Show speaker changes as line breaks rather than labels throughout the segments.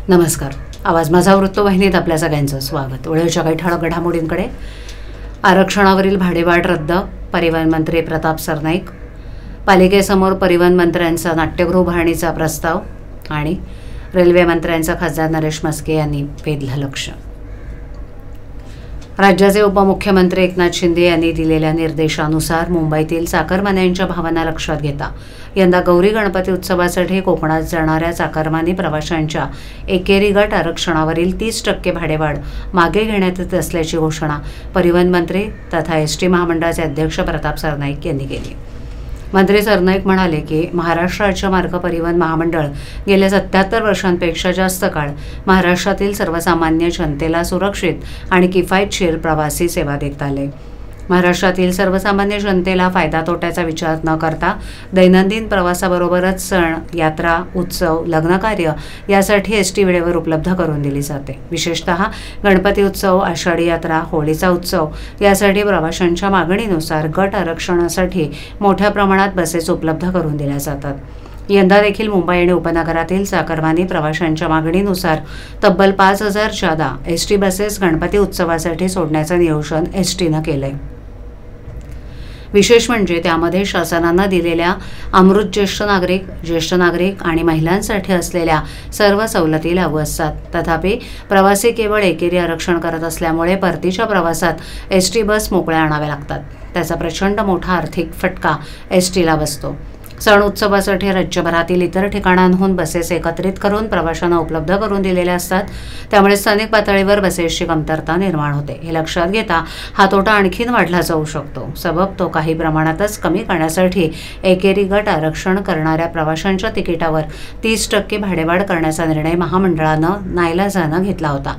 नमस्कार. आवाज माझा वृत्तवाहिनीत आपल्या सगळ्यांचं स्वागत. वेळेच्या काही ठळक घडामोडींकडे. आरक्षणावरील भाडेवाढ रद्द, परिवहन मंत्री प्रताप सरनाईक. पालिकेसमोर परिवहन मंत्र्यांचा नाट्यगृह उभारणीचा प्रस्ताव आणि रेल्वे मंत्र्यांचा खासदार नरेश म्हस्के यांनी वेधलं लक्ष. राज्याचे उपमुख्यमंत्री एकनाथ शिंदे यांनी दिलेल्या निर्देशानुसार मुंबईतील चाकरमान्यांच्या भावना लक्षात घेता यंदा गौरी गणपती उत्सवासाठी कोकणात जाणाऱ्या चाकरमानी प्रवाशांच्या एकेरी गट आरक्षणावरील 30% भाडेवाढ मागे घेण्यात येत असल्याची घोषणा परिवहन मंत्री तथा एसटी महामंडळाचे अध्यक्ष प्रताप सरनाईक यांनी केली. मंत्री सरनाईक म्हणाले की महाराष्ट्र राज्य मार्ग परिवहन महामंडळ गेल्या 77 वर्षांपेक्षा जास्त काळ महाराष्ट्रातील सर्वसामान्य जनतेला सुरक्षित आणि किफायतशीर प्रवासी सेवा देत आले. महाराष्ट्रातील सर्वसामान्य जनतेला फायदा तोट्याचा विचार न करता दैनंदिन प्रवासाबरोबरच सण, यात्रा, उत्सव, लग्नकार्य यासाठी एसटी वेळेवर उपलब्ध करून दिली जाते. विशेषतः गणपती उत्सव, आषाढी यात्रा, होळीचा उत्सव यासाठी प्रवाशांच्या मागणीनुसार गट आरक्षणासाठी मोठ्या प्रमाणात बसेस उपलब्ध करून दिल्या जातात. यंदा देखील मुंबई आणि उपनगरातील चाकरमानी प्रवाशांच्या मागणीनुसार तब्बल 5000 जादा एसटी बसेस गणपती उत्सवासाठी सोडण्याचं नियोजन एसटीनं केलंय. विशेष म्हणजे त्यामध्ये शासनानं दिलेल्या अमृत ज्येष्ठ नागरिक आणि महिलांसाठी असलेल्या सर्व सवलती लागू असतात. तथापि प्रवासी केवळ एकेरी आरक्षण करत असल्यामुळे परतीच्या प्रवासात एसटी बस मोकळ्या आणाव्या लागतात. त्याचा प्रचंड मोठा आर्थिक फटका एसटीला बसतो. सण उत्सवासाठी राज्यभरातील इतर ठिकाणांहून बसेस एकत्रित करून प्रवाशांना उपलब्ध करून दिलेल्या असतात. त्यामुळे स्थानिक पातळीवर बसेसची कमतरता निर्माण होते. हे लक्षात घेता हा तोटा आणखीन वाढला जाऊ शकतो. सबब तो काही प्रमाणातच कमी करण्यासाठी एकेरी गट आरक्षण करणाऱ्या प्रवाशांच्या तिकिटावर 30% भाडेवाढ करण्याचा निर्णय महामंडळानं नाईलाजानं घेतला होता.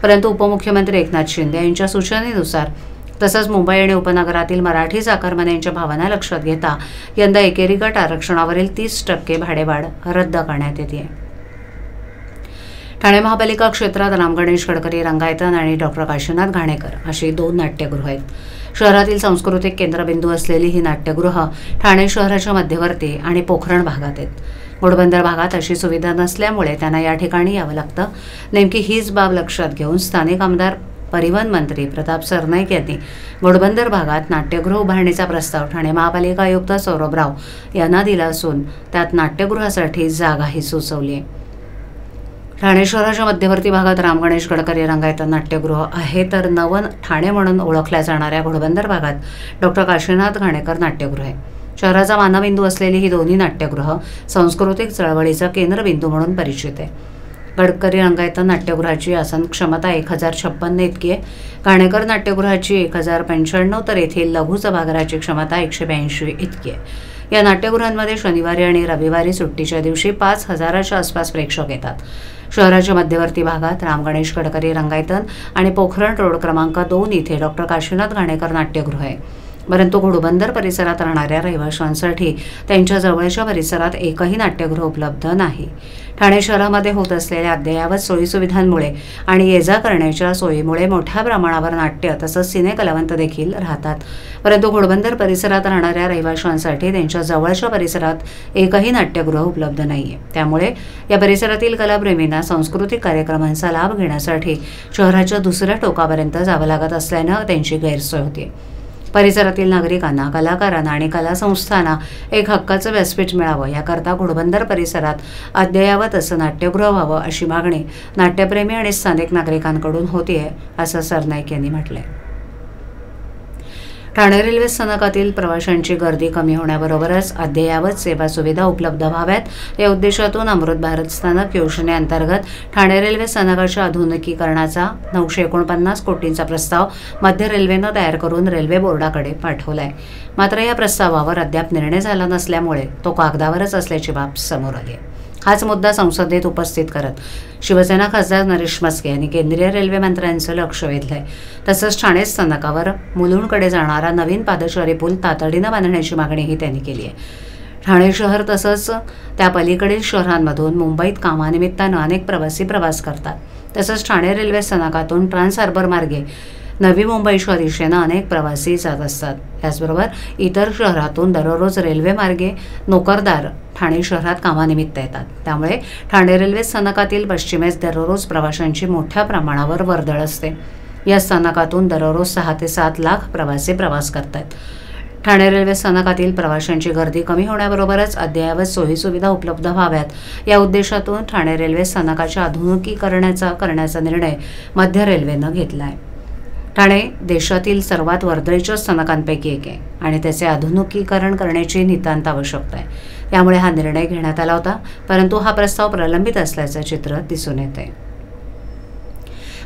परंतु उपमुख्यमंत्री एकनाथ शिंदे यांच्या सूचनेनुसार तसंच मुंबई आणि उपनगरातील मराठी चाकरमान्यांच्या भावना लक्षात घेता यंदा एकेरी गट आरक्षणावरील 30% भाडेवाढ रद्द करण्यात येते. ठाणे महापालिका क्षेत्रात राम गणेश गडकरी रंगायतन आणि डॉक्टर काशीनाथ घाणेकर अशी 2 नाट्यगृह आहेत. शहरातील सांस्कृतिक केंद्रबिंदू असलेली ही नाट्यगृह ठाणे शहराच्या मध्यवर्ती आणि पोखरण भागात आहेत. घोडबंदर भागात अशी सुविधा नसल्यामुळे त्यांना या ठिकाणी यावं लागतं. नेमकी हीच बाब लक्षात घेऊन स्थानिक आमदार परिवहन मंत्री प्रताप सरनाईक यांनी घोडबंदर भागात नाट्यगृह उभारणीचा प्रस्ताव ठाणे महापालिका आयुक्त सौरभ राव यांना दिला असून त्यात नाट्यगृहासाठी जागाही सुचवली आहे. ठाणे शहराच्या मध्यवर्ती भागात राम गणेश गडकरी रंगायतन नाट्यगृह आहे, तर नवन ठाणे म्हणून ओळखल्या जाणाऱ्या घोडबंदर भागात डॉक्टर काशीनाथ घाणेकर नाट्यगृह आहे. शहराचा मानबिंदू असलेली ही दोन्ही नाट्यगृह सांस्कृतिक चळवळीचा केंद्रबिंदू म्हणून परिचित आहे. गडकरी रंगायतन नाट्यगृहाची आसन क्षमता 1056 इतकी आहे. घाणेकर नाट्यगृहाची 1095, तर येथील लघु सभागृहाची क्षमता 182 इतकी आहे. या नाट्यगृहांमध्ये शनिवारी आणि रविवारी सुट्टीच्या दिवशी 5000च्या आसपास प्रेक्षक येतात. शहराच्या मध्यवर्ती भागात राम गणेश गडकरी रंगायतन आणि पोखरण रोड क्रमांक 2 इथे डॉक्टर काशीनाथ घाणेकर नाट्यगृह आहे. परंतु घोडबंदर परिसरात राहणाऱ्या रहिवाशांसाठी त्यांच्या जवळच्या परिसरात एकही नाट्यगृह उपलब्ध नाही. ठाणे शहरामध्ये होत असलेल्या अद्ययावत सोयीसुविधांमुळे आणि ये जा करण्याच्या सोयीमुळे मोठ्या प्रमाणावर नाट्य तसंच सिने कलावंत देखील राहतात. परंतु घोडबंदर परिसरात राहणाऱ्या रहिवाशांसाठी त्यांच्या जवळच्या परिसरात एकही नाट्यगृह उपलब्ध नाहीये. त्यामुळे या परिसरातील कलाप्रेमींना सांस्कृतिक कार्यक्रमांचा लाभ घेण्यासाठी शहराच्या दुसऱ्या टोकापर्यंत जावं लागत असल्यानं त्यांची गैरसोय होते. परिसरातील नागरिकांना, कलाकारांना आणि कला संस्थांना एक हक्काचं व्यासपीठ मिळावं याकरता घोडबंदर परिसरात अद्ययावत असं नाट्यगृह व्हावं अशी मागणी नाट्यप्रेमी आणि स्थानिक नागरिकांकडून होतीये, असं सरनाईक यांनी म्हटलंय. ठाणे रेल्वे स्थानकातील प्रवाशांची गर्दी कमी होण्याबरोबरच अद्ययावत सेवा सुविधा उपलब्ध व्हाव्यात या उद्देशातून अमृत भारत स्थानक योजनेअंतर्गत ठाणे रेल्वे स्थानकाच्या आधुनिकीकरणाचा 949 कोटींचा प्रस्ताव मध्य रेल्वेनं तयार करून रेल्वे बोर्डाकडे पाठवलाय. मात्र या प्रस्तावावर अद्याप निर्णय झाला नसल्यामुळे तो कागदावरच असल्याची बाब समोर आली आहे. हाच मुद्दा संसदेत उपस्थित करत शिवसेना खासदार नरेश म्हस्के यांनी केंद्रीय रेल्वे मंत्र्यांचं लक्ष वेधलंय. तसंच ठाणे स्थानकावर मुलुंडकडे जाणारा नवीन पादचारी पूल तातडीनं बांधण्याची मागणीही त्यांनी केली आहे. ठाणे शहर तसंच त्या पलीकडील शहरांमधून मुंबईत कामानिमित्तानं अनेक प्रवासी प्रवास करतात. तसंच ठाणे रेल्वे स्थानकातून ट्रान्स हार्बर मार्गे नवी मुंबईच्या दिशेनं अनेक प्रवासी जात असतात. त्याचबरोबर इतर शहरातून दररोज रेल्वे मार्गे नोकरदार ठाणे शहरात कामानिमित्त येतात. त्यामुळे ठाणे रेल्वे स्थानकातील पश्चिमेस दररोज प्रवाशांची मोठ्या प्रमाणावर वर्दळ असते. या स्थानकातून दररोज 6 ते 7 लाख प्रवासी प्रवास करतात. ठाणे रेल्वे स्थानकातील प्रवाशांची गर्दी कमी होण्याबरोबरच अद्ययावत सोयीसुविधा उपलब्ध व्हाव्यात या उद्देशातून ठाणे रेल्वे स्थानकाच्या करण्याचा निर्णय मध्य रेल्वेनं घेतला आहे. ठाणे देशातील सर्वात वर्दळीच्या स्थानकांपैकी एक आहे आणि त्याचे आधुनिकीकरण करण्याची नितांत आवश्यकता आहे. त्यामुळे हा निर्णय घेण्यात आला होता, परंतु हा प्रस्ताव प्रलंबित असल्याचं चित्र दिसून येते.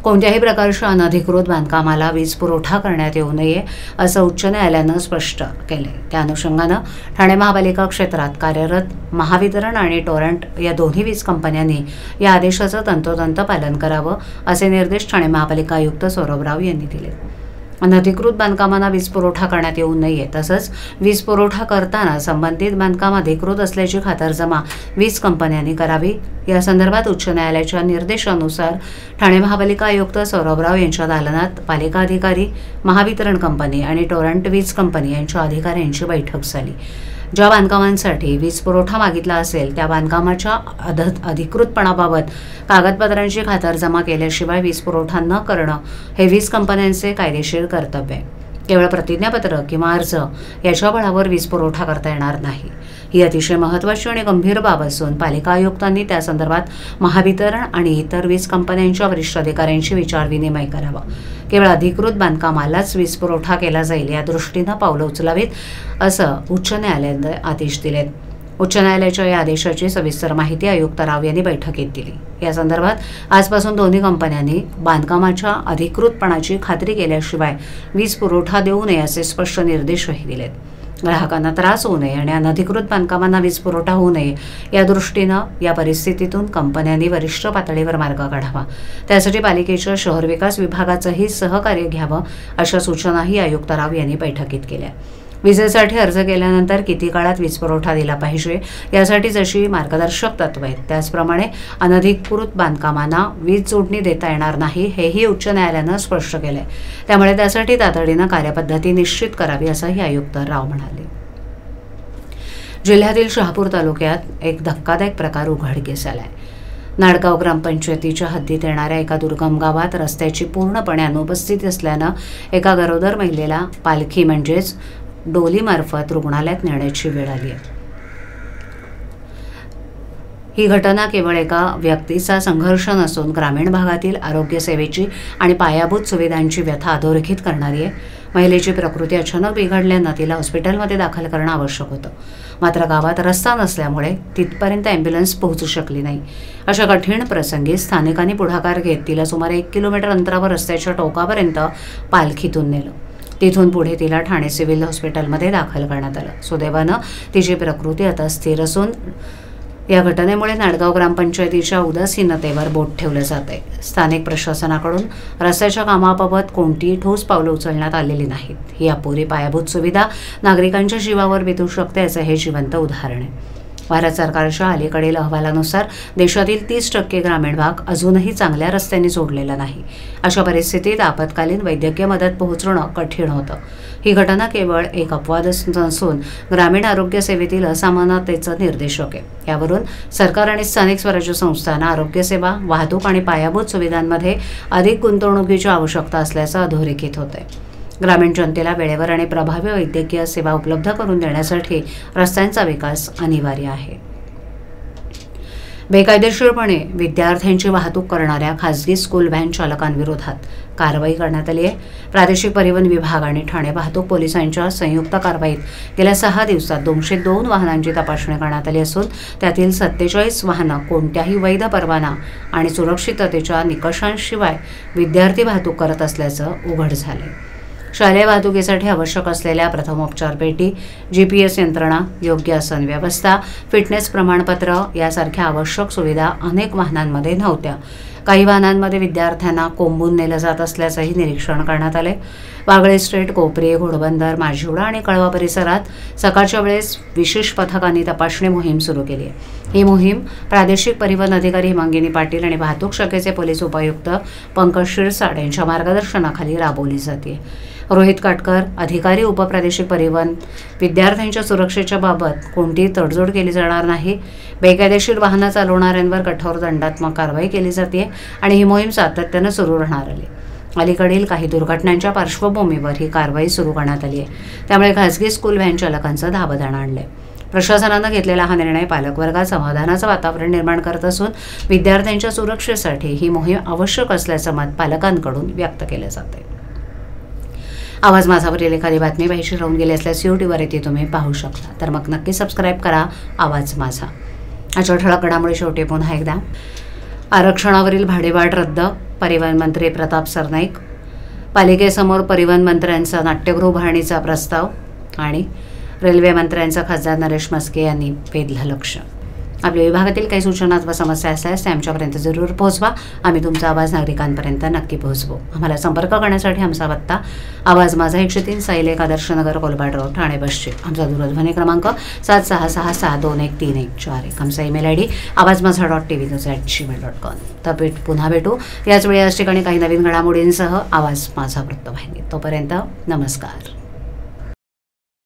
कोणत्याही प्रकारच्या अनधिकृत बांधकामाला वीज पुरवठा करण्यात येऊ नये असं उच्च न्यायालयानं स्पष्ट केले. त्या अनुषंगानं ठाणे महापालिका क्षेत्रात कार्यरत महावितरण आणि टोरंट या दोन्ही वीज कंपन्यांनी या आदेशाचं तंतोतंत पालन करावं असे निर्देश ठाणे महापालिका आयुक्त सौरभ राव यांनी दिले. अनधिकृत बांधकामांना वीज पुरवठा करण्यात येऊ नये तसंच वीज पुरवठा करताना संबंधित बांधकाम अधिकृत असल्याची खातरजमा वीज कंपन्यांनी करावी. या संदर्भात उच्च न्यायालयाच्या निर्देशानुसार ठाणे महापालिका आयुक्त सौरभ राव यांच्या दालनात पालिका अधिकारी, महावितरण कंपनी आणि टोरंट वीज कंपनी यांच्या अधिकाऱ्यांची बैठक झाली. ज्या बांधकामांसाठी वीज पुरवठा मागितला असेल त्या बांधकामाच्या अधिकृतपणाबाबत कागदपत्रांची खातरजमा केल्याशिवाय वीज पुरवठा न करणं हे वीज कंपन्यांचे कायदेशीर कर्तव्य आहे. केवळ प्रतिज्ञापत्र किंवा अर्ज याच्या बळावर वीज पुरवठा करता येणार नाही. ही अतिशय महत्त्वाची आणि गंभीर बाब असून पालिका आयुक्तांनी त्या संदर्भात महावितरण आणि इतर वीज कंपन्यांच्या वरिष्ठ अधिकाऱ्यांशी विचारविनिमय करावा. केवळ अधिकृत बांधकामालाच वीज पुरवठा केला जाईल या दृष्टीनं पावलं उचलावीत असं उच्च न्यायालयाने आदेश दिलेत. उच्च न्यायालयाच्या या आदेशाची सविस्तर माहिती आयुक्त राव यांनी बैठकीत दिली. या संदर्भात आजपासून दोन्ही कंपन्यांनी बांधकामाच्या अधिकृतपणाची खात्री केल्याशिवाय वीज पुरवठा देऊ नये असे स्पष्ट निर्देशही दिलेत. ग्राहकांना त्रास होऊ नये आणि अनधिकृत बांधकामांना वीज पुरवठा होऊ नये या दृष्टीनं या परिस्थितीतून कंपन्यांनी वरिष्ठ पातळीवर मार्ग काढावा. त्यासाठी पालिकेच्या शहर विकास विभागाचंही सहकार्य घ्यावं अशा सूचनाही आयुक्त राव यांनी बैठकीत केल्या. विजेसाठी अर्ज केल्यानंतर किती काळात वीज पुरवठा दिला पाहिजे यासाठी जशी मार्गदर्शक तत्त्व आहेत त्याचप्रमाणे अनधिकृत बांधकामांना वीज जोडणी देता येणार नाही हेही उच्च न्यायालयानं स्पष्ट केलंय. त्यामुळे त्यासाठी तातडीनं कार्यपद्धती निश्चित करावी असंही आयुक्त राव म्हणाले. जिल्ह्यातील शहापूर तालुक्यात एक धक्कादायक प्रकार उघडकीस आलाय. नाडगाव ग्रामपंचायतीच्या हद्दीत येणाऱ्या एका दुर्गम गावात रस्त्याची पूर्णपणे अनुपस्थिती असल्यानं एका गरोदर महिलेला पालखी म्हणजेच डोलीमार्फत रुग्णालयात नेण्याची वेळ आली आहे. ही घटना केवळ एका व्यक्तीचा संघर्ष नसून ग्रामीण भागातील आरोग्य सेवेची आणि पायाभूत सुविधांची व्यथा अधोरेखित करणारी आहे. महिलेची प्रकृती अचानक बिघडल्यानं तिला हॉस्पिटलमध्ये दाखल करणं आवश्यक होतं. मात्र गावात रस्ता नसल्यामुळे तिथपर्यंत ॲम्ब्युलन्स पोहोचू शकली नाही. अशा कठीण प्रसंगी स्थानिकांनी पुढाकार घेत तिला सुमारे 1 किलोमीटर अंतरावर रस्त्याच्या टोकापर्यंत पालखीतून नेलं. तिथून पुढे तिला ठाणे सिव्हिल हॉस्पिटलमध्ये दाखल करण्यात आलं. सुदैवानं तिची प्रकृती आता स्थिर असून या घटनेमुळे नाडगाव ग्रामपंचायतीच्या उदासीनतेवर बोट ठेवलं जाते. स्थानिक प्रशासनाकडून रस्त्याच्या कामाबाबत कोणतीही ठोस पावलं उचलण्यात आलेली नाहीत. ही अपुरी पायाभूत सुविधा नागरिकांच्या जीवावर बेतू शकते याचं हे जिवंत उदाहरण आहे. भारत सरकारच्या अलीकडील अहवालानुसार देशातील 30% ग्रामीण भाग अजूनही चांगल्या रस्त्यांनी जोडलेला नाही. अशा परिस्थितीत आपत्कालीन वैद्यकीय मदत पोहोचवणं कठीण होतं. ही घटना केवळ एक अपवाद नसून ग्रामीण आरोग्य सेवेतील असमानतेचं निर्देशक आहे. यावरून सरकार आणि स्थानिक स्वराज्य संस्थांना आरोग्य सेवा, वाहतूक आणि पायाभूत सुविधांमध्ये अधिक गुंतवणुकीची आवश्यकता असल्याचं अधोरेखित होतंय. ग्रामीण जनतेला वेळेवर आणि प्रभावी वैद्यकीय सेवा उपलब्ध करून देण्यासाठी रस्त्यांचा विकास अनिवार्य आहे. बेकायदेशीरपणे विद्यार्थ्यांची वाहतूक करणाऱ्या खासगी स्कूल व्हॅन चालकांविरोधात कारवाई करण्यात आली आहे. प्रादेशिक परिवहन विभाग आणि ठाणे वाहतूक पोलिसांच्या संयुक्त कारवाईत गेल्या 6 दिवसात 202 वाहनांची तपासणी करण्यात आली असून त्यातील 47 वाहनं कोणत्याही वैध परवाना आणि सुरक्षिततेच्या निकषांशिवाय विद्यार्थी वाहतूक करत असल्याचं उघड झालं. शालेय वाहतुकीसाठी आवश्यक असलेल्या प्रथमोपचार पेटी, GPS यंत्रणा, योग्य आसन व्यवस्था, फिटनेस प्रमाणपत्र यासारख्या आवश्यक सुविधा अनेक वाहनांमध्ये नव्हत्या. काही वाहनांमध्ये विद्यार्थ्यांना कोंबून नेलं जात असल्याचंही निरीक्षण करण्यात आले. वागळे स्ट्रीट, कोपरी, घोडबंदर, माझिवडा आणि कळवा परिसरात सकाळच्या वेळेस विशेष पथकांनी तपासणी मोहीम सुरू केली आहे. ही मोहीम प्रादेशिक परिवहन अधिकारी हिमांगिनी पाटील आणि वाहतूक शाखेचे पोलीस उपायुक्त पंकज शिरसाट यांच्या मार्गदर्शनाखाली राबवली जाते। रोहित काटकर, अधिकारी, उपप्रादेशिक परिवहन, विद्यार्थ्यांच्या सुरक्षेच्या बाबत कोणतीही तडजोड केली जाणार नाही। बेकायदेशीर वाहनं चालवणाऱ्यांवर कठोर दंडात्मक कारवाई केली जाते आणि ही मोहीम सातत्यानं सुरू राहणार आहे। अलीकडील काही दुर्घटनांच्या पार्श्वभूमीवर ही कारवाई सुरू करण्यात आली आहे, त्यामुळे खासगी स्कूल व्हॅन चालकांचं धाबदण आणलंय। प्रशासनानं घेतलेला हा निर्णय पालकवर्गात समाधानाचं वातावरण निर्माण करत असून विद्यार्थ्यांच्या सुरक्षेसाठी ही मोहीम आवश्यक असल्याचं मत पालकांकडून व्यक्त केलं जाते। आवाज माझावरील एखादी बातमी पाहिजे राहून गेली असल्यास यूट्यूबवर येते तुम्ही पाहू शकता, तर मग नक्की सबस्क्राईब करा आवाज माझा। आजच्या ठळक घडामोडी शेवटी पुन्हा एकदा, आरक्षणावरील भाडेवाढ रद्द, परिवहन मंत्री प्रताप सरनाईक, पालिकेसमोर परिवहन मंत्र्यांचा नाट्यगृह उभारणीचा प्रस्ताव आणि रेल्वे मंत्र्यांचा खासदार नरेश म्हस्के यांनी वेधलं लक्ष। आपल्या विभागातील काही सूचना अथवा समस्या असल्यास त्या आमच्यापर्यंत जरूर पोहोचवा, आम्ही तुमचा आवाज नागरिकांपर्यंत नक्की पोहोचवू। आम्हाला संपर्क करण्यासाठी आमचा पत्ता आवाज माझा 103 साईल 1 आदर्शनगर कोलबाड रोड ठाणे पश्चिम, आमचा दूरध्वनी क्रमांक 7666621341, आमचा ईमेल ID awazmaza.tv@gmail.com। तर पुन्हा भेटू याच वेळी याच ठिकाणी काही नवीन घडामोडींसह आवाज माझा वृत्तवाहिनी। तोपर्यंत नमस्कार।